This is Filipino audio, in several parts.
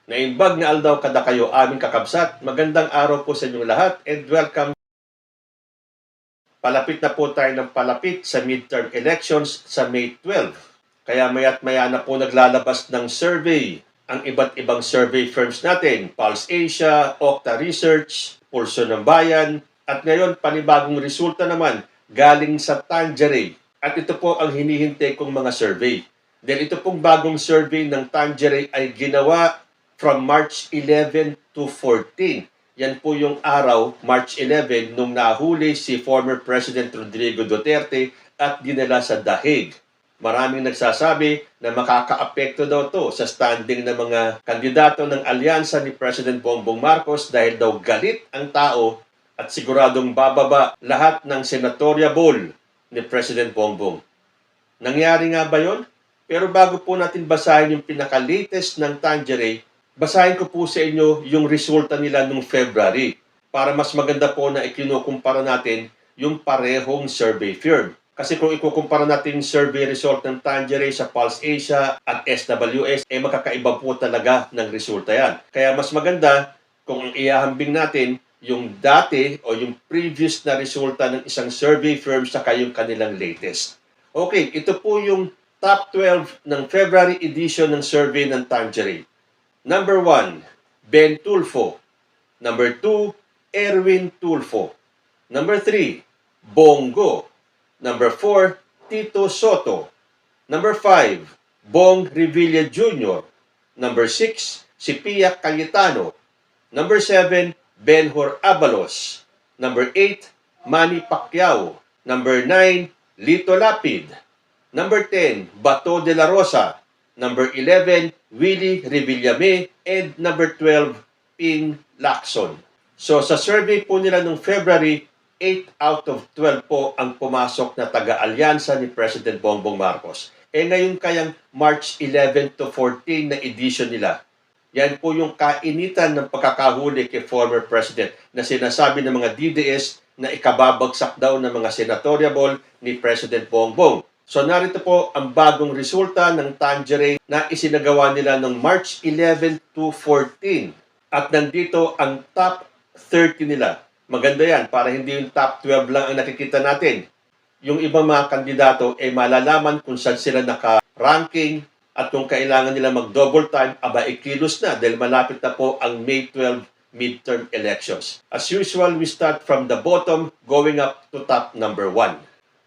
Naimbag nga aldaw kada kayo aming kakabsat. Magandang araw po sa inyong lahat and welcome. Palapit na po tayo ng palapit sa midterm elections sa May 12. Kaya maya't maya na po naglalabas ng survey ang iba't ibang survey firms natin. Pulse Asia, Okta Research, Pulso ng Bayan, at ngayon panibagong resulta naman galing sa Tangeray. At ito po ang hinihintay kong mga survey. Dahil ito pong bagong survey ng Tangeray ay ginawa from March 11 to 14. Yan po yung araw, March 11, nung nahuli si former President Rodrigo Duterte at dinala sa The Hague. Maraming nagsasabi na makakaapekto daw to sa standing ng mga kandidato ng alyansa ni President Bongbong Marcos dahil daw galit ang tao at siguradong bababa lahat ng senatoriable ni President Bongbong. Nangyari nga ba yon? Pero bago po natin basahin yung pinaka-latest ng Tangeray, basahin ko po sa inyo yung resulta nila nung February para mas maganda po na ikinukumpara natin yung parehong survey firm. Kasi kung ikukumpara natin yung survey result ng Tangeray sa Pulse Asia at SWS, magkakaiba po talaga ng resulta yan. Kaya mas maganda kung iahambing natin yung dati o yung previous na resulta ng isang survey firm sa yung kanilang latest. Okay, ito po yung top 12 ng February edition ng survey ng Tangeray. Number 1, Ben Tulfo. Number 2, Erwin Tulfo. Number 3, Bongo. Number 4, Tito Soto. Number 5, Bong Revilla Jr. Number 6, si Pia Cayetano. Number 7, Benhur Abalos. Number 8, Manny Pacquiao. Number 9, Lito Lapid. Number 10, Bato de la Rosa. Number 11, Willie Revillame. And number 12, Ping Lacson. So sa survey po nila noong February, 8 out of 12 po ang pumasok na taga-alyansa ni President Bongbong Marcos. Ngayon kayang March 11 to 14 na edition nila. Yan po yung kainitan ng pagkakahuli kay former President na sinasabi ng mga DDS na ikababagsak daw ng mga senatoriable ni President Bongbong. So narito po ang bagong resulta ng Tangeray na isinagawa nila noong March 11 to 14. At nandito ang top 30 nila. Maganda yan para hindi yung top 12 lang ang nakikita natin. Yung ibang mga kandidato malalaman kung saan sila naka-ranking at kung kailangan nila mag-double time, ikilos na dahil malapit na po ang May 12 midterm elections. As usual, we start from the bottom going up to top number 1.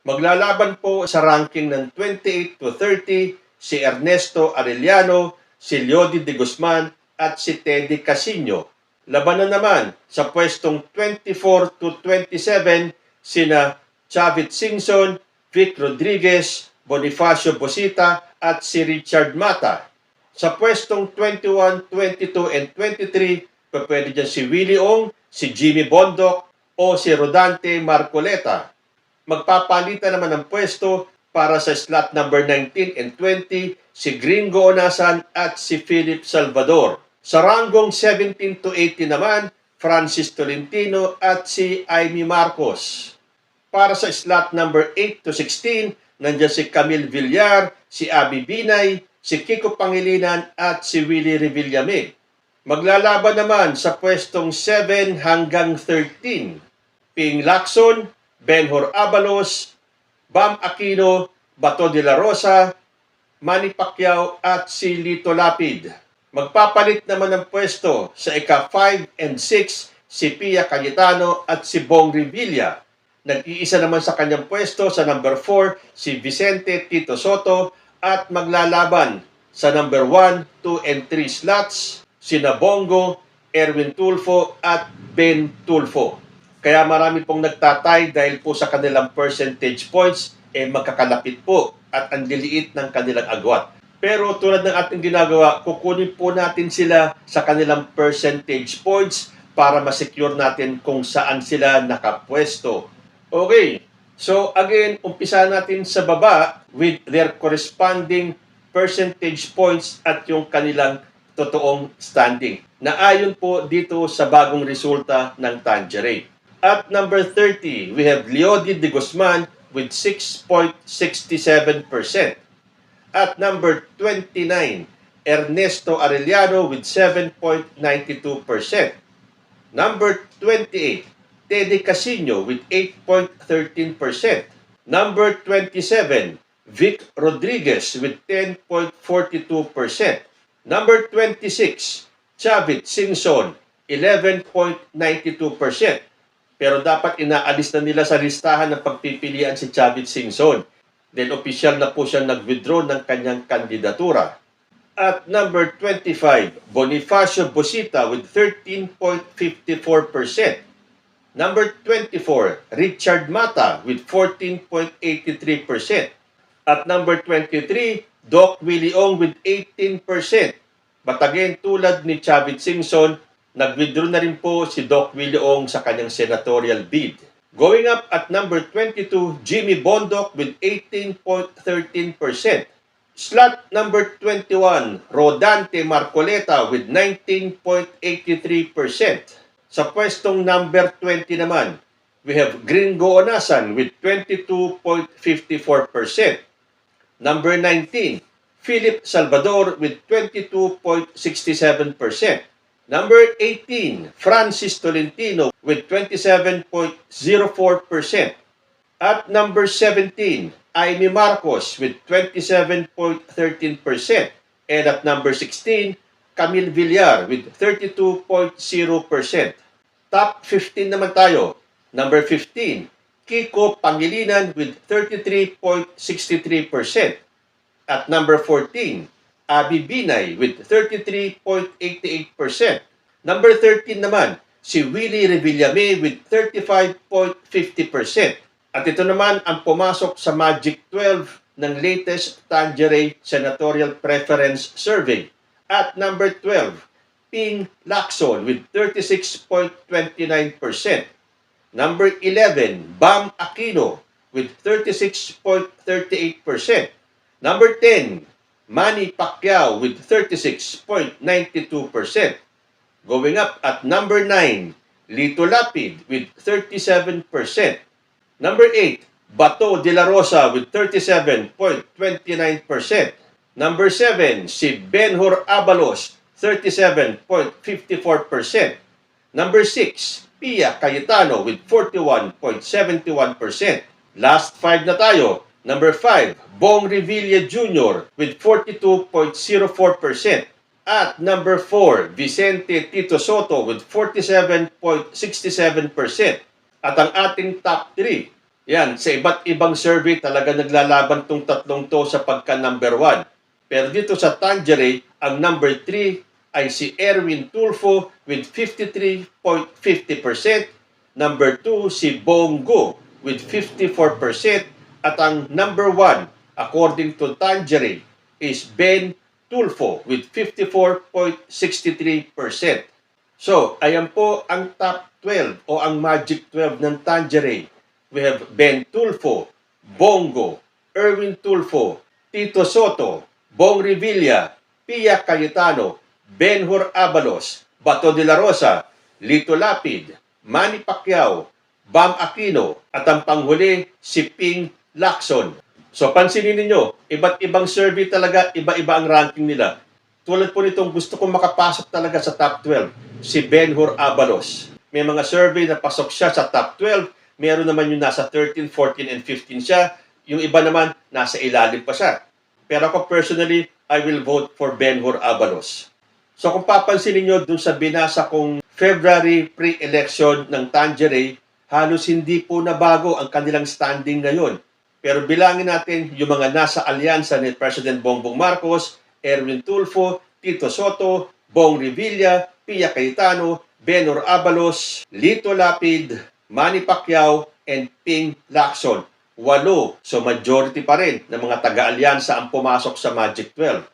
Maglalaban po sa ranking ng 28 to 30 si Ernesto Arellano, si Leody de Guzman at si Teddy Casino. Labanan naman sa pwestong 24 to 27 sina Chavit Singson, Vic Rodriguez, Bonifacio Bosita at si Richard Mata. Sa pwestong 21, 22 and 23, pwede dyan si Willie Ong, si Jimmy Bondoc o si Rodante Marcoleta. Magpapalitan naman ng pwesto para sa slot number 19 and 20 si Gringo Onasan at si Philip Salvador. Sa ranggong 17 to 18 naman, Francis Tolentino at si Amy Marcos. Para sa slot number 8 to 16, nandiyan si Camille Villar, si Abby Binay, si Kiko Pangilinan at si Willie Revillame. Maglalaban naman sa pwestong 7 hanggang 13, Ping Lacson, Benhur Abalos, Bam Aquino, Bato de la Rosa, Manny Pacquiao at si Lito Lapid. Magpapalit naman ng pwesto sa ika-5 and 6 si Pia Cayetano at si Bong Revilla. Nag-iisa naman sa kanyang pwesto sa number 4 si Vicente Tito Soto at maglalaban sa number 1, 2 and 3 slots sina Bongo, Erwin Tulfo at Ben Tulfo. Kaya marami pong nagtatay dahil po sa kanilang percentage points, magkakalapit po at ang liliit ng kanilang agwat. Pero tulad ng ating ginagawa, kukunin po natin sila sa kanilang percentage points para masecure natin kung saan sila nakapwesto. Okay, so again, umpisa natin sa baba with their corresponding percentage points at yung kanilang totoong standing. Na ayon po dito sa bagong resulta ng Tangeray. At number 30, we have Leody de Guzman with 6.67%. At number 29, Ernesto Arellano with 7.92%. Number 28, Teddy Casino with 8.13%. Number 27, Vic Rodriguez with 10.42%. Number 26, Chavit Singson, 11.92%. Pero dapat inaalis na nila sa listahan ng pagpipilian si Chavit Singson. Then opisyal na po siyang nag-withdraw ng kanyang kandidatura. At number 25, Bonifacio Bosita with 13.54%. Number 24, Richard Mata with 14.83%. At number 23, Doc Willie Ong with 18%. But again, tulad ni Chavit Singson, nag-withdraw na rin po si Doc Willie Ong sa kanyang senatorial bid. Going up at number 22, Jimmy Bondoc with 18.13%. Slot number 21, Rodante Marcoleta with 19.83%. Sa pwestong number 20 naman, we have Gringo Onasan with 22.54%. Number 19, Philip Salvador with 22.67%. Number 18, Francis Tolentino with 27.04%. At number 17, Amy Marcos with 27.13%. And at number 16, Camille Villar with 32.0%. Top 15 naman tayo. Number 15, Kiko Pangilinan with 33.63%. At number 14, Abby Binay with 33.88%. Number 13 naman, si Willie Revillame with 35.50%. At ito naman ang pumasok sa Magic 12 ng latest Tangeray Senatorial Preference Survey. At number 12, Ping Lacson with 36.29%. Number 11, Bam Aquino with 36.38%. Number 10, Manny Pacquiao with 36.92%. Going up at number 9, Lito Lapid with 37%. Number 8, Bato de la Rosa with 37.29%. Number 7, si Benhur Abalos, 37.54%. Number 6, Pia Cayetano with 41.71%. Last 5 na tayo. Number 5, Bong Revilla Jr. with 42.04%. At number 4, Vicente Tito Soto with 47.67%. At ang ating top 3, yan, sa iba't ibang survey talaga naglalaban tong tatlong to sa pagka number 1. Pero dito sa Tangeray, ang number 3 ay si Erwin Tulfo with 53.50%. Number 2, si Bongo with 54%. At ang number 1, according to Tangeray, is Ben Tulfo with 54.63%. So, ayan po ang top 12 o ang Magic 12 ng Tangeray. We have Ben Tulfo, Bongo, Erwin Tulfo, Tito Soto, Bong Revilla, Pia Cayetano, Benhur Abalos, Bato de la Rosa, Lito Lapid, Manny Pacquiao, Bam Aquino, at ang panghuli si Ping Lacson. So pansinin ninyo, iba't ibang survey talaga, iba-iba ang ranking nila. Tulad po nitong gusto kong makapasok talaga sa top 12, si Benhur Abalos. May mga survey na pasok siya sa top 12, meron naman yung nasa 13, 14, and 15 siya. Yung iba naman, nasa ilalim pa siya. Pero ako personally, I will vote for Benhur Abalos. So kung papansinin nyo dun sa binasa kong February pre-election ng Tangeray, halos hindi po nabago ang kanilang standing ngayon. Pero bilangin natin yung mga nasa alyansa ni President Bongbong Marcos, Erwin Tulfo, Tito Soto, Bong Revilla, Pia Cayetano, Benhur Abalos, Lito Lapid, Manny Pacquiao, and Ping Lacson. 8. So majority pa rin ng mga taga-alyansa ang pumasok sa Magic 12.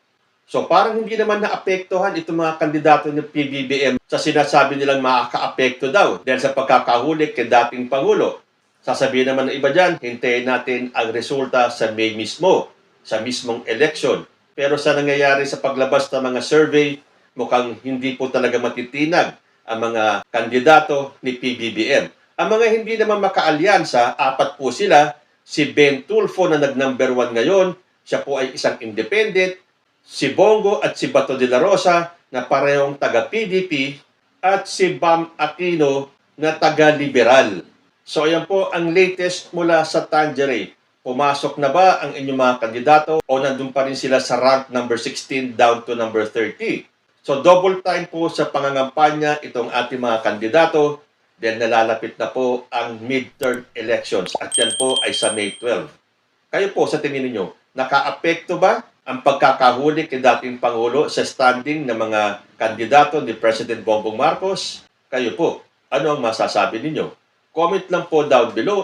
So parang hindi naman naapektuhan itong mga kandidato ng PBBM sa sinasabi nilang makaka-apekto daw dahil sa pagkakahuli kay dating Pangulo. Sasabihin naman ng iba dyan, hintayin natin ang resulta sa May mismo, sa mismong election. Pero sa nangyayari sa paglabas ng mga survey, mukhang hindi po talaga matitinag ang mga kandidato ni PBBM. Ang mga hindi naman makaalyansa, 4 po sila. Si Ben Tulfo na nag-number 1 ngayon, siya po ay isang independent. si Bongo at si Bato de la Rosa na parehong taga-PDP at si Bam Aquino na taga-liberal. So ayan po ang latest mula sa Tangeray. Pumasok na ba ang inyong mga kandidato o nandun pa rin sila sa rank number 16 down to number 30? So double time po sa pangangampanya itong ating mga kandidato dahil nalalapit na po ang midterm elections at yan po ay sa May 12. Kayo po sa tingin ninyo, naka-apekto ba ang pagkakahuli kay dating Pangulo sa standing ng mga kandidato ni President Bongbong Marcos? Kayo po, ano ang masasabi ninyo? Comment lang po down below